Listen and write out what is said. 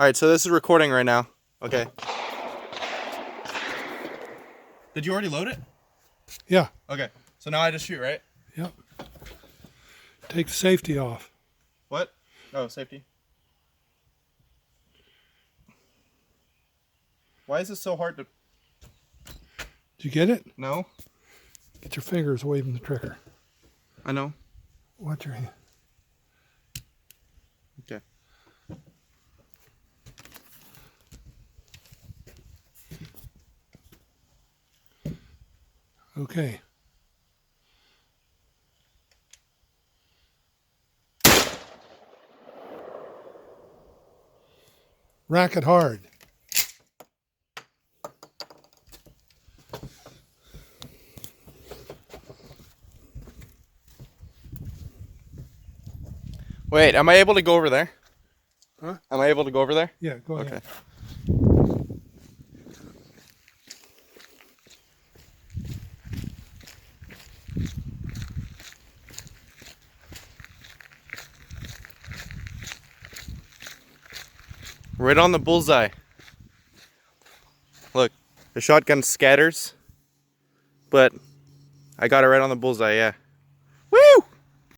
Alright, so this is recording right now. Okay. Did you already load it? Yeah. Okay. So now I just shoot, right? Yep. Take the safety off. What? Oh, safety. Why is this so hard to... Did you get it? No? Get your fingers away from the trigger. I know. Watch your hand. Okay. Okay. Rack it hard. Wait, am I able to go over there? Huh? Am I able to go over there? Yeah, go ahead. Okay. Right on the bullseye. Look, the shotgun scatters, but I got it right on the bullseye, yeah.